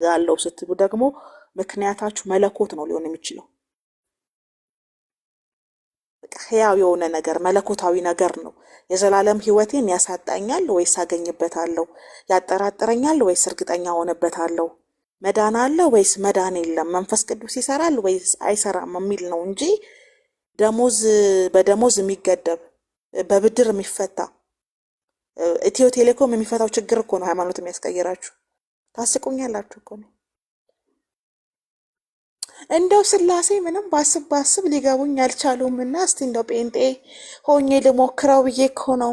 ያለው ስትሉ ደግሞ ምክንያታችሁ መለኮት ነው ሊሆን የሚችለው። ህያው የሆነ ነገር መለኮታዊ ነገር ነው። የዘላለም ህይወቴን ያሳጣኛል ወይስ አገኝበታለሁ? ያጠራጥረኛል ወይስ እርግጠኛ ሆነበታለሁ? መዳን አለ ወይስ መዳን የለም? መንፈስ ቅዱስ ይሰራል ወይስ አይሰራም የሚል ነው እንጂ ደሞዝ በደሞዝ የሚገደብ በብድር የሚፈታ ኢትዮ ቴሌኮም የሚፈታው ችግር እኮ ነው ሃይማኖት የሚያስቀይራችሁ። ታስቁኛላችሁ እኮ ነው። እንደው ስላሴ ምንም ባስብ ሊገቡኝ አልቻሉም እና እስቲ እንደው ጴንጤ ሆኜ ልሞክረው ብዬ እኮ ነው።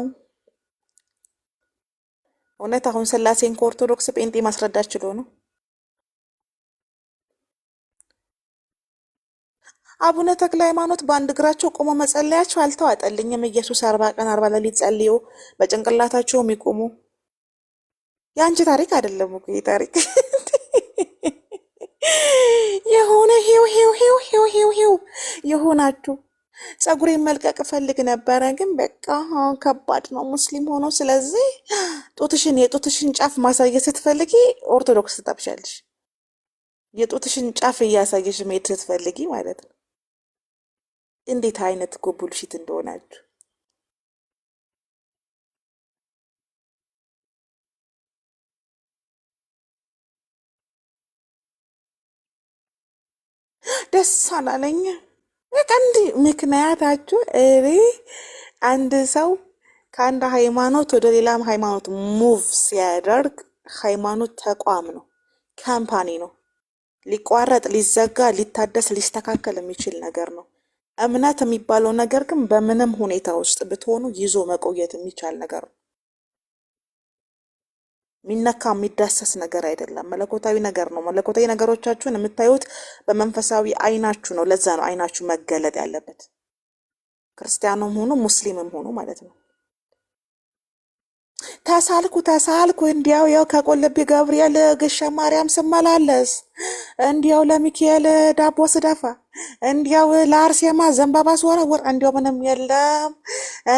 እውነት አሁን ስላሴን ከኦርቶዶክስ ጴንጤ ማስረዳት ችሎ ነው? አቡነ ተክለ ሃይማኖት በአንድ እግራቸው ቆሞ መጸለያቸው አልተዋጠልኝም። ኢየሱስ 40 ቀን 40 ሌሊት ጸልዮ በጭንቅላታቸው የሚቆሙ የአንቺ ታሪክ አይደለም እኮ ይሄ ታሪክ የሆነ ሄው የሆናችሁ። ጸጉሬን መልቀቅ እፈልግ ነበረ ግን በቃ ከባድ ነው ሙስሊም ሆኖ። ስለዚህ የጡትሽን ጫፍ ማሳየት ስትፈልጊ ኦርቶዶክስ ትጠብሻለሽ። የጡትሽን ጫፍ እያሳየሽ መሄድ ስትፈልጊ ማለት ነው። እንዴት አይነት እኮ ቡልሺት እንደሆናችሁ። ደስ አላለኝ። በቃ እንዲህ ምክንያታችሁ አንድ ሰው ከአንድ ሃይማኖት ወደ ሌላም ሃይማኖት ሙቭ ሲያደርግ ሃይማኖት ተቋም ነው፣ ካምፓኒ ነው። ሊቋረጥ፣ ሊዘጋ፣ ሊታደስ፣ ሊስተካከል የሚችል ነገር ነው። እምነት የሚባለው ነገር ግን በምንም ሁኔታ ውስጥ ብትሆኑ ይዞ መቆየት የሚቻል ነገር ነው። የሚነካ የሚዳሰስ ነገር አይደለም። መለኮታዊ ነገር ነው። መለኮታዊ ነገሮቻችሁን የምታዩት በመንፈሳዊ አይናችሁ ነው። ለዛ ነው አይናችሁ መገለጥ ያለበት፣ ክርስቲያንም ሆኑ ሙስሊምም ሆኑ ማለት ነው። ተሳልኩ እንዲያው ያው ከቆልቢ ገብርኤል ግሸ ማርያም ስመላለስ፣ እንዲያው ለሚካኤል ዳቦ ስደፋ፣ እንዲያው ለአርሴማ ዘንባባ ስወረውር፣ እንዲያው ምንም የለም፣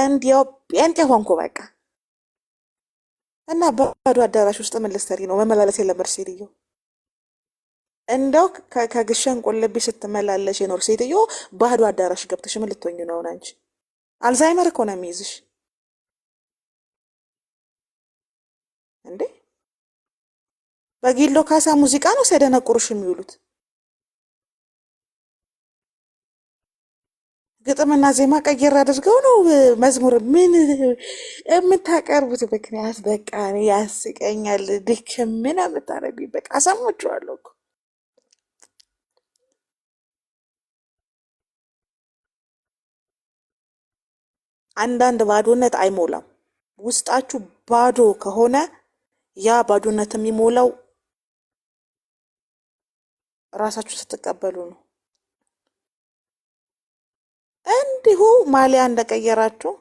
እንዲያው ጴንጤ ሆንኩ በቃ። እና ባዶ አዳራሽ ውስጥ ምን ልትሰሪ ነው? መመላለስ የለመድ ሴትዮ። እንደው ከግሸን ቆልቢ ስትመላለሽ የኖር ሴትዮ ባዶ አዳራሽ ገብተሽ ምን ልትሆኝ ነው? አንቺ አልዛይመር እኮ ነው የሚይዝሽ እንዴ! በጊሎ ካሳ ሙዚቃ ነው ሲያደነቁሩሽ የሚውሉት። ግጥምና ዜማ ቀየር አድርገው ነው መዝሙር ምን የምታቀርቡት? ምክንያት በቃ ያስቀኛል። ድክምና የምታደርጉኝ በቃ አሰማችኋለሁ እኮ። አንዳንድ ባዶነት አይሞላም። ውስጣችሁ ባዶ ከሆነ ያ ባዶነት የሚሞላው ራሳችሁ ስትቀበሉ ነው። እንዲሁ ማሊያ እንደቀየራችሁ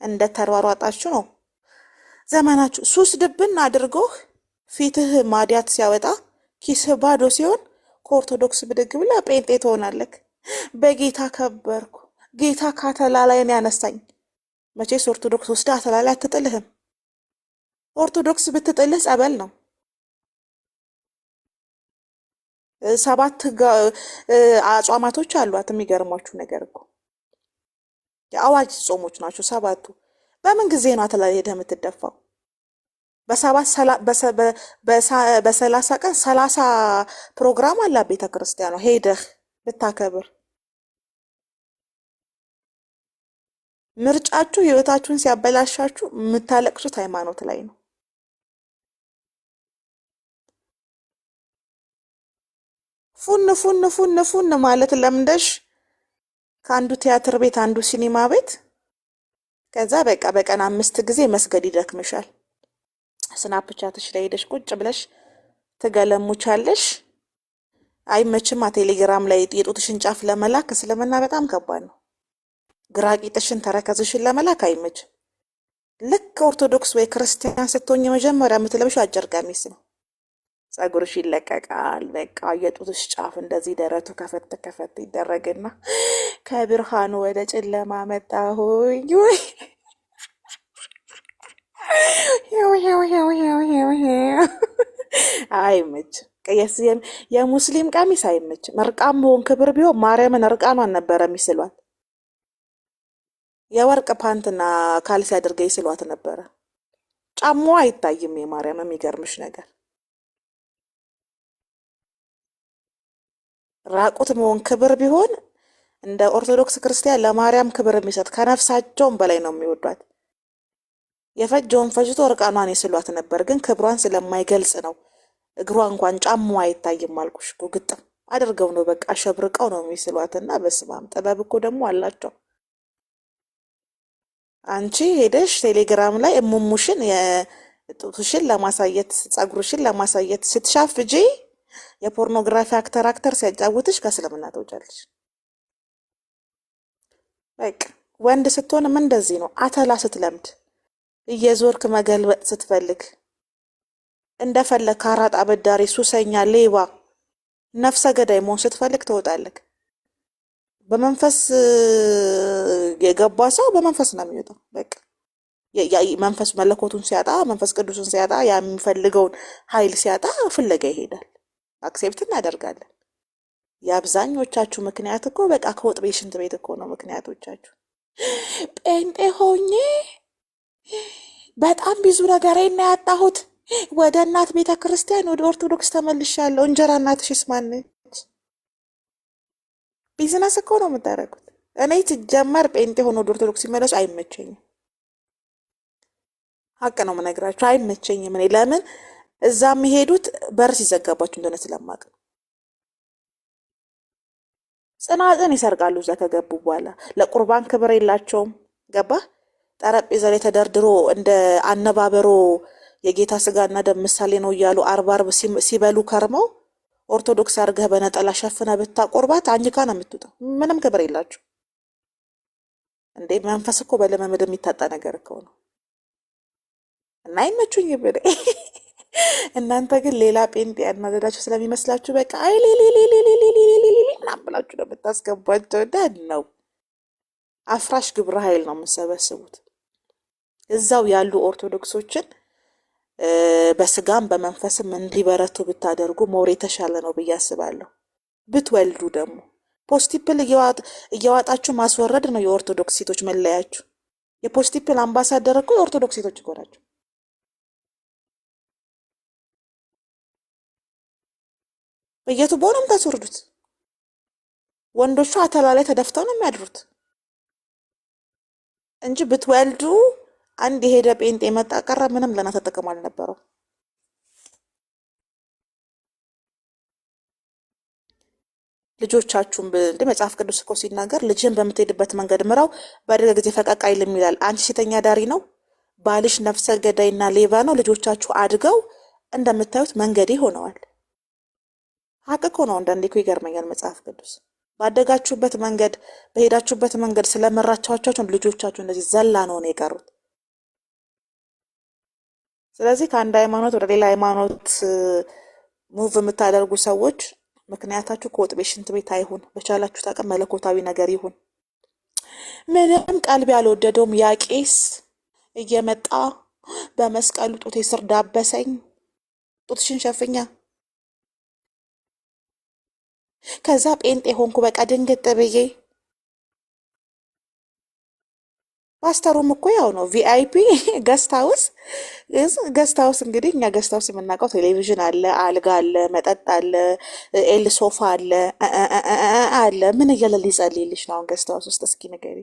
እንደተሯሯጣችሁ ነው ዘመናችሁ። ሱስ ድብን አድርጎህ ፊትህ ማዲያት ሲያወጣ ኪስህ ባዶ ሲሆን ከኦርቶዶክስ ብድግ ብላ ጴንጤ ትሆናለህ። በጌታ ከበርኩ፣ ጌታ ካተላ ላይን ያነሳኝ። መቼስ ኦርቶዶክስ ወስዳ አተላ ላይ አትጥልህም። ኦርቶዶክስ ብትጥልህ ጸበል ነው። 7 አጽዋማቶች አሏት። የሚገርማችሁ ነገር እኮ የአዋጅ ጾሞች ናቸው 7ቱ። በምን ጊዜ ነው አተላ ሄደህ የምትደፋው? በ30 ቀን 30 ፕሮግራም አላ ቤተ ክርስቲያኗ ሄደህ ብታከብር። ምርጫችሁ ህይወታችሁን ሲያበላሻችሁ የምታለቅሱት ሃይማኖት ላይ ነው። ፉን ማለት ለምደሽ ከአንዱ ቲያትር ቤት አንዱ ሲኒማ ቤት፣ ከዛ በቃ በቀን 5 ጊዜ መስገድ ይደክምሻል። ስናፕቻትሽ ላይ ሄደሽ ቁጭ ብለሽ ትገለሙቻለሽ። አይመችማ። ቴሌግራም ላይ የጡትሽን ጫፍ ለመላክ እስልምና በጣም ከባድ ነው። ግራቂጥሽን ተረከዝሽን ለመላክ አይመችም። ልክ ኦርቶዶክስ ወይ ክርስቲያን ስትሆኝ መጀመሪያ የምትለብሽው አጭር ቀሚስ ነው። ጸጉርሽ ይለቀቃል። በቃ የጡትሽ ጫፍ እንደዚህ ደረቱ ከፈት ከፈት ይደረግና ከብርሃኑ ወደ ጨለማ መጣሁኝ። አይመችም። የሙስሊም ቀሚስ አይመችም። እርቃን መሆን ክብር ቢሆን ማርያምን እርቃኗን ነበረ የሚስሏት። የወርቅ ፓንትና ካልሲ አድርገው ይስሏት ነበረ። ጫማዋ አይታይም የማርያም። የሚገርምሽ ነገር ራቁት መሆን ክብር ቢሆን እንደ ኦርቶዶክስ ክርስቲያን ለማርያም ክብር የሚሰጥ ከነፍሳቸውም በላይ ነው የሚወዷት። የፈጀውን ፈጅቶ እርቃኗን ይስሏት ነበር፣ ግን ክብሯን ስለማይገልጽ ነው። እግሯ እንኳን ጫማዋ አይታይም አልኩሽ እኮ። ግጥም አድርገው ነው በቃ አሸብርቀው ነው የሚስሏትና፣ በስማም ጥበብ እኮ ደግሞ አላቸው። አንቺ ሄደሽ ቴሌግራም ላይ እሙሙሽን የጡትሽን ለማሳየት ጸጉርሽን ለማሳየት ስትሻፍጂ የፖርኖግራፊ አክተር ሲያጫውትሽ ከእስልምና ትወጫለሽ። በቃ ወንድ ስትሆንም እንደዚህ ነው። አተላ ስትለምድ እየዞርክ መገልበጥ ስትፈልግ እንደፈለግ ካራጣ አበዳሪ፣ ሱሰኛ፣ ሌባ፣ ነፍሰ ገዳይ መሆን ስትፈልግ ትወጣለህ። በመንፈስ የገባ ሰው በመንፈስ ነው የሚወጣው። በቃ መንፈስ መለኮቱን ሲያጣ፣ መንፈስ ቅዱስን ሲያጣ፣ የሚፈልገውን ኃይል ሲያጣ ፍለጋ ይሄዳል። አክሴፕት እናደርጋለን። የአብዛኞቻችሁ ምክንያት እኮ በቃ ከወጥ ቤት ሽንት ቤት እኮ ነው ምክንያቶቻችሁ። ጴንጤ ሆኜ በጣም ብዙ ነገር ነው ያጣሁት። ወደ እናት ቤተ ክርስቲያን ወደ ኦርቶዶክስ ተመልሻለሁ። እንጀራ እናትሽስ ማነች? ቢዝነስ እኮ ነው የምታደርጉት። እኔ ሲጀመር ጴንጤ ሆኖ ወደ ኦርቶዶክስ ሲመለሱ አይመቸኝም። ሀቅ ነው የምነግራችሁ፣ አይመቸኝም። እኔ ለምን እዛ የሚሄዱት በር ሲዘጋባችሁ እንደሆነ ስለማቅ ነው። ጽናጽን ይሰርቃሉ እዛ ከገቡ በኋላ። ለቁርባን ክብር የላቸውም። ገባ? ጠረጴዛ ላይ ተደርድሮ እንደ አነባበሮ የጌታ ስጋና ደም ምሳሌ ነው እያሉ አርብ ሲበሉ ከርመው ኦርቶዶክስ አድርገህ በነጠላ ሸፍነ ብታቆርባት አንጅካ ነው የምትውጠው። ምንም ክብር የላቸው እንዴ! መንፈስ እኮ በልምምድ የሚታጣ ነገር እኮ ነው። እና አይመቹኝ ብለ እናንተ ግን ሌላ ጴንጤ ያናደዳችሁ ስለሚመስላችሁ በቃ ምናምን ብላችሁ ነው የምታስገቧቸው። ደን ነው አፍራሽ ግብረ ኃይል ነው የምሰበስቡት። እዛው ያሉ ኦርቶዶክሶችን በስጋም በመንፈስም እንዲበረቱ ብታደርጉ ሞር የተሻለ ነው ብዬ አስባለሁ። ብትወልዱ ደግሞ ፖስቲፕል እየዋጣችሁ ማስወረድ ነው የኦርቶዶክስ ሴቶች መለያችሁ። የፖስቲፕል አምባሳደር እኮ የኦርቶዶክስ ሴቶች እኮ ናቸው። በየቱቦ ነው የምታስወርዱት። ወንዶቹ አተላ ላይ ተደፍተው ነው የሚያድሩት እንጂ ብትወልዱ አንድ የሄደ ጴንጤ የመጣ ቀረ ምንም ለእናንተ ጥቅም አልነበረው። ልጆቻችሁን እንደ መጽሐፍ ቅዱስ እኮ ሲናገር ልጅህን በምትሄድበት መንገድ ምራው፣ በአደጋ ጊዜ ፈቀቅ አይልም ይላል። አንቺ ሴተኛ ዳሪ ነው፣ ባልሽ ነፍሰ ገዳይና ሌባ ነው። ልጆቻችሁ አድገው እንደምታዩት መንገዴ ሆነዋል። ሀቅ እኮ ነው። አንዳንዴ እኮ ይገርመኛል መጽሐፍ ቅዱስ ባደጋችሁበት መንገድ በሄዳችሁበት መንገድ ስለመራቻቸውን ልጆቻችሁ እንደዚህ ዘላ ነው የቀሩት። ስለዚህ ከአንድ ሃይማኖት ወደ ሌላ ሃይማኖት ሙቭ የምታደርጉ ሰዎች ምክንያታችሁ ከወጥ ቤት ሽንት ቤት አይሁን። በቻላችሁት አቅም መለኮታዊ ነገር ይሁን። ምንም ቀልብ ያልወደደውም ያ ቄስ እየመጣ በመስቀሉ ጡቴ ስር ዳበሰኝ፣ ጡትሽን ሸፍኛ። ከዛ ጴንጤ ሆንኩ በቃ ድንግጥ ብዬ። ፓስተሩም እኮ ያው ነው። ቪአይፒ ገስት ሃውስ እንግዲህ እኛ ገስት ሃውስ የምናውቀው ቴሌቪዥን አለ፣ አልጋ አለ፣ መጠጥ አለ፣ ኤል ሶፋ አለ አለ። ምን እያለ ሊጸልይልሽ ነው አሁን ገስት ሃውስ ውስጥ? እስኪ ንገሪ።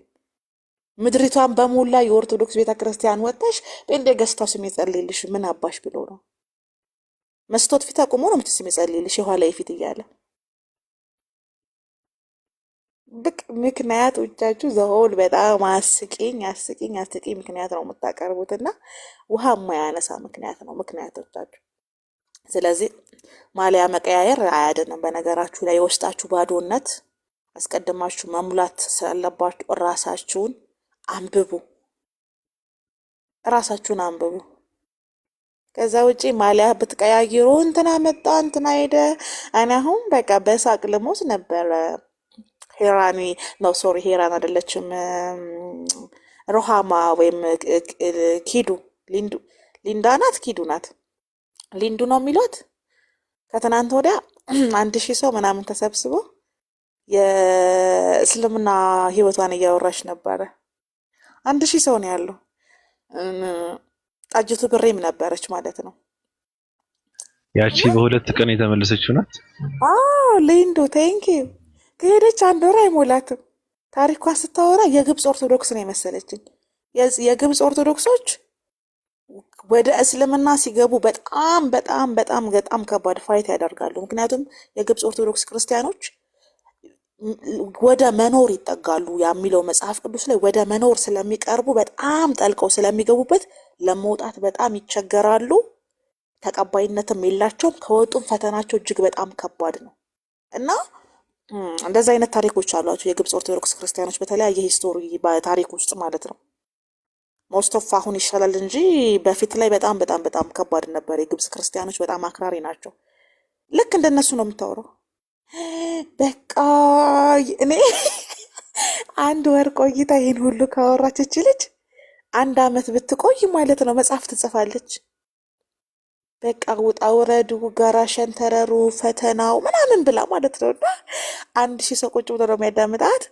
ምድሪቷን በሞላ የኦርቶዶክስ ቤተክርስቲያን ወጣሽ ጴንጤ ገስት ሃውስ የሚጸልይልሽ ምን አባሽ ብሎ ነው? መስቶት ፊት አቁሞ ነው ምትስ የሚጸልይልሽ የኋላ የፊት እያለ ብቅ ምክንያቶቻችሁ ዘሆል በጣም አስቂኝ ምክንያት ነው የምታቀርቡትና ውሃ የማያነሳ ምክንያት ነው ምክንያቶቻችሁ። ስለዚህ ማሊያ መቀያየር አያድንም። በነገራችሁ ላይ የውስጣችሁ ባዶነት አስቀድማችሁ መሙላት ስላለባችሁ ራሳችሁን አንብቡ። ከዛ ውጪ ማሊያ ብትቀያይሩ እንትና መጣ እንትና ሄደ። እኔ አሁን በቃ በሳቅ ልሞት ነበረ። ሄራን አይደለችም፣ ሮሃማ ወይም ኪዱ ሊንዳ ናት። ኪዱ ናት፣ ሊንዱ ነው የሚሏት። ከትናንት ወዲያ 1000 ሰው ምናምን ተሰብስቦ የእስልምና ህይወቷን እያወራች ነበረ። 1000 ሰው ነው ያለው። ጣጅቱ ብሬም ነበረች ማለት ነው። ያቺ እና በሁለት ቀን የተመለሰችው ናት። ሊንዱ ቴንኪው ከሄደች 1 ወር አይሞላትም። ታሪኳን ስታወራ የግብፅ ኦርቶዶክስ ነው የመሰለችኝ። የግብፅ ኦርቶዶክሶች ወደ እስልምና ሲገቡ በጣም በጣም በጣም በጣም ከባድ ፋይት ያደርጋሉ። ምክንያቱም የግብፅ ኦርቶዶክስ ክርስቲያኖች ወደ መኖር ይጠጋሉ የሚለው መጽሐፍ ቅዱስ ላይ ወደ መኖር ስለሚቀርቡ በጣም ጠልቀው ስለሚገቡበት ለመውጣት በጣም ይቸገራሉ። ተቀባይነትም የላቸውም። ከወጡም ፈተናቸው እጅግ በጣም ከባድ ነው እና እንደዚህ አይነት ታሪኮች አሏቸው የግብፅ ኦርቶዶክስ ክርስቲያኖች በተለያየ ሂስቶሪ ታሪክ ውስጥ ማለት ነው። ሞስቶፍ አሁን ይሻላል እንጂ በፊት ላይ በጣም በጣም በጣም ከባድ ነበር። የግብፅ ክርስቲያኖች በጣም አክራሪ ናቸው። ልክ እንደነሱ ነው የምታወራው። በቃ እኔ 1 ወር ቆይታ ይህን ሁሉ ካወራች እች ልጅ 1 ዓመት ብትቆይ ማለት ነው መጽሐፍ ትጽፋለች። በቃ ውጣ ውረዱ፣ ጋራ ሸንተረሩ፣ ፈተናው ምናምን ብላ ማለት ነው። እና 1000 ሰው ቁጭ ብሎ ነው የሚያዳምጣት።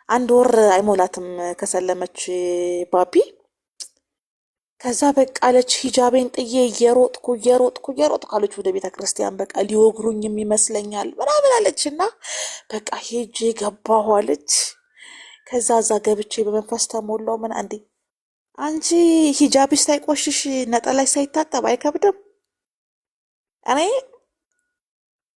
1 ወር አይሞላትም ከሰለመች ባቢ። ከዛ በቃ አለች ሂጃቤን ጥዬ እየሮጥኩ አለች ወደ ቤተ ክርስቲያን። በቃ ሊወግሩኝም ይመስለኛል ምናምን አለች። እና በቃ ሄጄ ገባሁ አለች። ከዛ እዛ ገብቼ በመንፈስ ተሞላው። ምን አንዴ አንቺ ሂጃብሽ ሳይቆሽሽ ነጠላሽ ሳይታጠብ አይከብድም? እኔ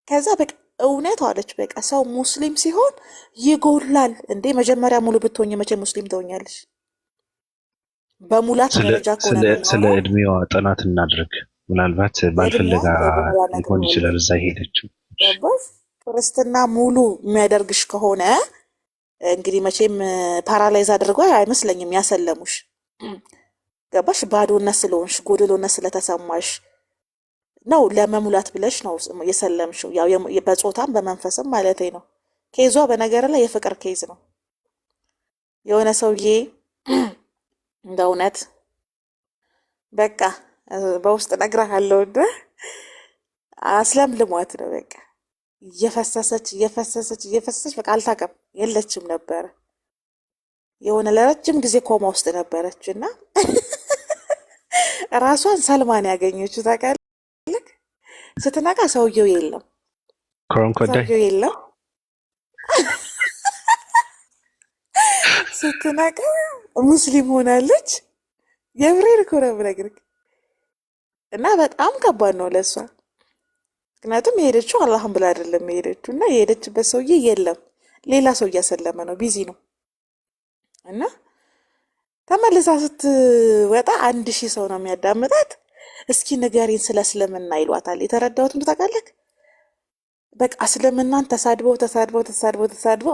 ከዛ በቃ እውነት አለች። በቃ ሰው ሙስሊም ሲሆን ይጎላል እንዴ? መጀመሪያ ሙሉ ብትሆኝ መቼ ሙስሊም ትሆኛለሽ? በሙላት ደረጃ ከሆነ ስለ እድሜዋ ጥናት እናድርግ። ምናልባት ባልፈልጋ ሊሆን ይችላል እዛ ሄደችው። ገባሽ? ክርስትና ሙሉ የሚያደርግሽ ከሆነ እንግዲህ መቼም ፓራላይዝ አድርጎ አይመስለኝም ያሰለሙሽ። ገባሽ? ባዶነት ስለሆንሽ ጎደሎነት ስለተሰማሽ ነው ለመሙላት ብለሽ ነው የሰለምሽው። ያው በጾታም በመንፈስም ማለት ነው። ኬዟ በነገር ላይ የፍቅር ኬዝ ነው። የሆነ ሰውዬ እንደ እውነት በቃ በውስጥ እነግርሃለሁ እንደ አስለምልሟት ነው። በቃ እየፈሰሰች በቃ አልታቀም የለችም ነበረ። የሆነ ለረጅም ጊዜ ኮማ ውስጥ ነበረች እና ራሷን ሰልማን ያገኘችው ታውቃለህ። ስትነቃ ሰውየው የለም፣ ሰውየው የለም። ስትነቃ ሙስሊም ሆናለች። የብሬን እኮ ነው የምነግርህ። እና በጣም ከባድ ነው ለእሷ። ምክንያቱም የሄደችው አላህን ብላ አይደለም የሄደችው፣ እና የሄደችበት ሰውዬ የለም፣ ሌላ ሰው እያሰለመ ነው፣ ቢዚ ነው። እና ተመልሳ ስትወጣ 1000 ሰው ነው የሚያዳምጣት። እስኪ ንገሪን ስለ እስልምና ይሏታል። የተረዳሁት ምን ታውቃለህ? በቃ እስልምናን ተሳድበው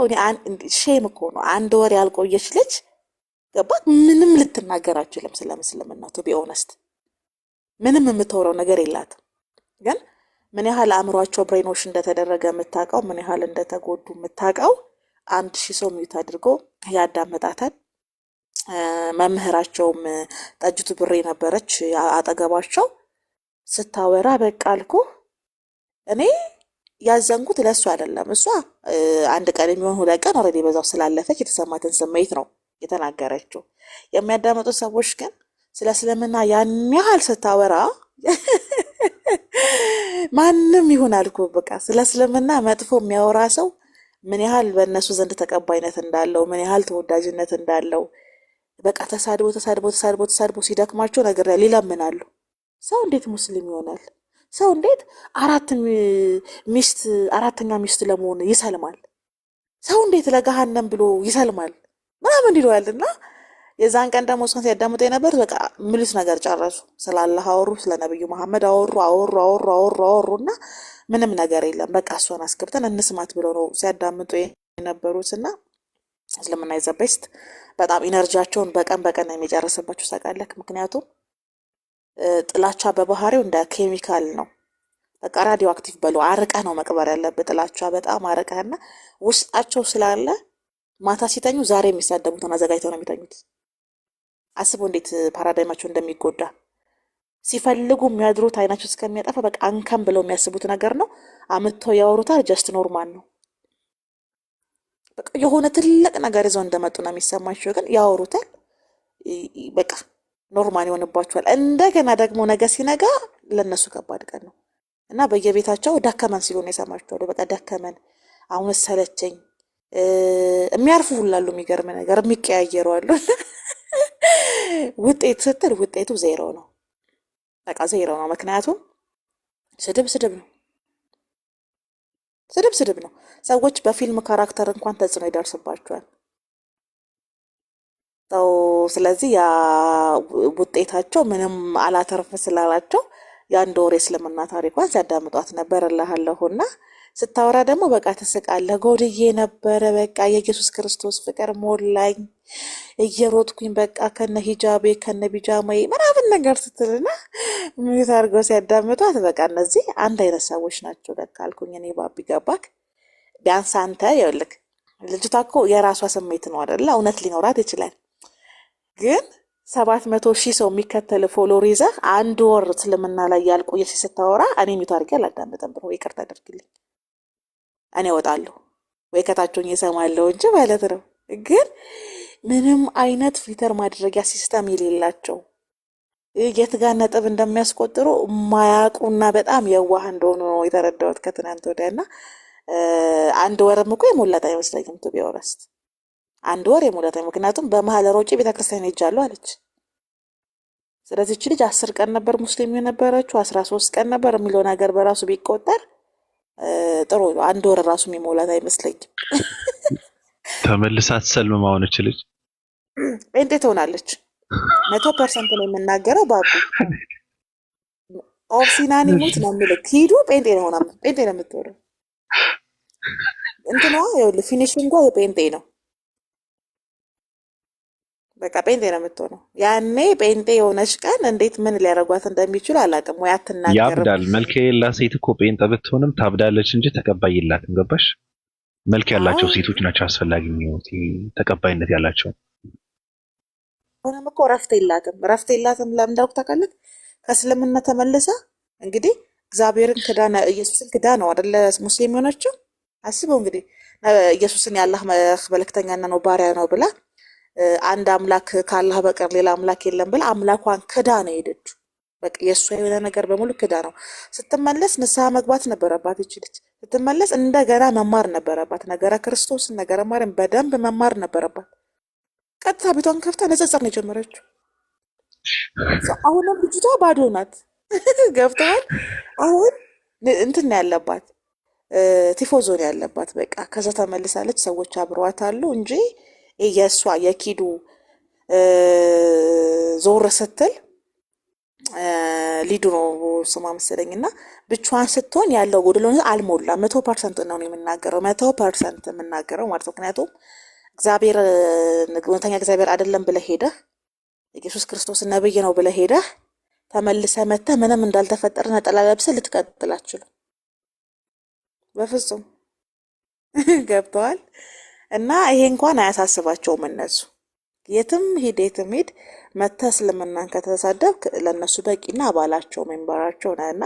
እኔ ሼም እኮ ነው። 1 ወር ያልቆየች ልጅ ገባት፣ ምንም ልትናገር አችልም ስለ እስልምና። ቱ ቢ ኦነስት ምንም የምትወራው ነገር የላትም። ግን ምን ያህል አእምሯቸው ብሬኖች እንደተደረገ የምታውቀው፣ ምን ያህል እንደተጎዱ የምታውቀው 1000 ሰው ሚዩት አድርጎ ያዳመጣታል። መምህራቸውም ጠጅቱ ብሬ ነበረች አጠገባቸው ስታወራ። በቃ አልኩ እኔ ያዘንኩት ለእሱ አይደለም። እሷ 1 ቀን የሚሆን 2 ቀን ኦልሬዲ በዛው ስላለፈች የተሰማትን ስሜት ነው የተናገረችው። የሚያዳመጡት ሰዎች ግን ስለ እስልምና ያን ያህል ስታወራ ማንም ይሁን አልኩ በቃ ስለ እስልምና መጥፎ የሚያወራ ሰው ምን ያህል በእነሱ ዘንድ ተቀባይነት እንዳለው፣ ምን ያህል ተወዳጅነት እንዳለው በቃ ተሳድቦ ሲደክማቸው ነገር ላይ ይለምናሉ። ሰው እንዴት ሙስሊም ይሆናል? ሰው እንዴት 4ኛ ሚስት ለመሆን ይሰልማል? ሰው እንዴት ለገሃነም ብሎ ይሰልማል? ምናምን ይለዋል። እና የዛን ቀን ደግሞ እሷን ሲያዳምጡ የነበሩት በቃ ምሉት ነገር ጨረሱ። ስለ አላህ አወሩ፣ ስለ ነብዩ መሐመድ አወሩ እና ምንም ነገር የለም። በቃ እሷን አስገብተን እንስማት ብለው ነው ሲያዳምጡ የነበሩት። እና እስልምና ኢዝ ዘ ቤስት። በጣም ኢነርጂያቸውን በቀን በቀን ነው የሚጨርስባቸው ታውቃለህ። ምክንያቱም ጥላቻ በባህሪው እንደ ኬሚካል ነው። በቃ ራዲዮ አክቲቭ በለው አርቀህ ነው መቅበር ያለብህ። ጥላቻ በጣም አርቀህና ውስጣቸው ስላለ ማታ ሲተኙ ዛሬ የሚሳደቡትን አዘጋጅተው ነው የሚተኙት። አስበው እንዴት ፓራዳይማቸው እንደሚጎዳ። ሲፈልጉ የሚያድሩት አይናቸው እስከሚያጠፋ በቃ አንከም ብለው የሚያስቡት ነገር ነው። አምጥተው ያወሩታል። ጀስት ኖርማል ነው። በቃ የሆነ ትልቅ ነገር ይዘው እንደመጡ ነው የሚሰማቸው፣ ግን ያወሩታል። በቃ ኖርማል ይሆንባቸዋል። እንደገና ደግሞ ነገ ሲነጋ ለነሱ ከባድ ቀን ነው እና በየቤታቸው ደከመን ሲሉ ነው የሰማቸዋለሁ። በቃ ደከመን፣ አሁን ሰለቸኝ፣ የሚያርፉ ሁላሉ። የሚገርም ነገር የሚቀያየሩ አሉ። ውጤት ስትል ውጤቱ ዜሮ ነው። በቃ ዜሮ ነው። ምክንያቱም ስድብ ስድብ ነው። ስድብ ስድብ ነው። ሰዎች በፊልም ካራክተር እንኳን ተጽዕኖ ይደርስባቸዋል። ስለዚህ ያ ውጤታቸው ምንም አላተርፍ ስላላቸው የአንድ ወር የእስልምና ታሪኳን ሲያዳምጧት ነበር እልሃለሁና ስታወራ ደግሞ በቃ ትስቃለህ። ጎድዬ ነበረ በቃ የኢየሱስ ክርስቶስ ፍቅር ሞላኝ እየሮጥኩኝ በቃ ከነ ሂጃቤ ከነ ቢጃማዬ ምናምን ነገር ስትልና ሚዩት አድርገው ሲያዳምጧት በቃ እነዚህ አንድ አይነት ሰዎች ናቸው ለካ አልኩኝ እኔ። ባቢ ገባክ? ቢያንስ አንተ ይኸውልህ ልጅቷ እኮ የራሷ ስሜት ነው አይደለ? እውነት ሊኖራት ይችላል ግን 700,000 ሰው የሚከተል ፎሎወር ይዘህ አንድ ወር እስልምና ላይ ያልቆየ ስታወራ እኔ ሚዩት አድርጌ አላዳምጥም ብሎ ይቅርታ አድርግልኝ። እኔ እወጣለሁ ወይ ከታችሁኝ እሰማለሁ እንጂ ማለት ነው። ግን ምንም አይነት ፊልተር ማድረጊያ ሲስተም የሌላቸው የት ጋር ነጥብ እንደሚያስቆጥሩ ማያውቁና በጣም የዋህ እንደሆኑ ነው የተረዳሁት ከትናንት ወዲያና አንድ ወርም እኮ የሞላት አይመስለኝም ቱ ቢወረስት አንድ ወር የሞላት። ምክንያቱም በመሀል ሮጬ ቤተክርስቲያን ሄጃለሁ አለች። ስለዚህ እቺ ልጅ 10 ቀን ነበር ሙስሊም የነበረችው 13 ቀን ነበር የሚለው ነገር በራሱ ቢቆጠር ጥሩ ነው። አንድ ወር ራሱ የሚሞላት አይመስለኝም። ተመልሳ ትሰልም ማሆነች ልጅ ጴንጤ ትሆናለች 100% ነው የምናገረው። ባቡ ኦፍሲናኒ ሙት ነው የሚልክ ሂዱ ጴንጤ ነው ሆና ጴንጤ ነው የምትወረው። እንትኗ ይኸውልህ ፊኒሽንጓ የጴንጤ ነው። በቃ ጴንጤ ነው የምትሆነው። ያኔ ጴንጤ የሆነች ቀን እንዴት ምን ሊያደርጓት እንደሚችሉ አላውቅም። ወይ አትናገርም። ያብዳል። መልክ የሌላት ሴት እኮ ጴንጤ ብትሆንም ታብዳለች እንጂ ተቀባይ የላትም። ገባሽ? መልክ ያላቸው ሴቶች ናቸው አስፈላጊ የሚሆኑት ተቀባይነት ያላቸው። አሁንም እኮ ረፍት የላትም። ለምን እንዳልኩ ታውቃለህ? ከእስልምና ተመልሳ እንግዲህ እግዚአብሔርን ክዳ ኢየሱስን ክዳ ነው አይደለ ሙስሊም የሆነችው። አስበው እንግዲህ ኢየሱስን የአላህ መልእክተኛና ነው ባሪያ ነው ብላ አንድ አምላክ ካላህ በቀር ሌላ አምላክ የለም ብላ አምላኳን ክዳ ነው ሄደችው። በቃ የእሷ የሆነ ነገር በሙሉ ክዳ ነው። ስትመለስ ንስሐ መግባት ነበረባት። ይችልች ስትመለስ እንደገና መማር ነበረባት። ነገረ ክርስቶስን ነገረ ማርያም በደንብ መማር ነበረባት። ቀጥታ ቤቷን ከፍታ ንጽጽር ነው የጀመረችው። አሁንም ልጅቷ ባዶ ናት። ገብተዋል። አሁን እንትን ነው ያለባት ቲፎዞ ነው ያለባት። በቃ ከዛ ተመልሳለች። ሰዎች አብረዋት አሉ እንጂ የእሷ የኪዱ ዞር ስትል ሊዱ ነው ስሟ መሰለኝ እና ብቻዋን ስትሆን ያለው ጎድሎ አልሞላ 100% ነው የምናገረው 100% የምናገረው ማለት ነው። ምክንያቱም እግዚአብሔር እውነተኛ እግዚአብሔር አይደለም ብለህ ሄደህ ኢየሱስ ክርስቶስ ነብይ ነው ብለህ ሄደህ ተመልሰህ መተህ ምንም እንዳልተፈጠረ ነጠላ ለብሰህ ልትቀጥል አትችልም በፍጹም። ገብተዋል። እና ይሄ እንኳን አያሳስባቸውም እነሱ የትም ሂድ መተህ እስልምናን ከተሳደብክ ለእነሱ በቂና አባላቸው ሜምበራቸው ነህ። እና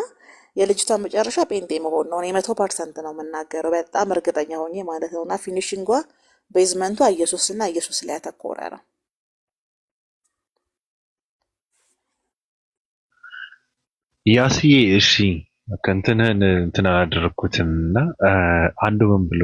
የልጅቷ መጨረሻ ጴንጤ መሆን ነው። እኔ 100% ነው የምናገረው በጣም እርግጠኛ ሆኜ ማለት ነው። እና ፊኒሽንጓ ቤዝመንቷ ኢየሱስና ኢየሱስ ላይ ያተኮረ ነው። ያስዬ እሺ ከእንትንህን እንትን አላደረግኩትም እና አንዱ ምን ብሎ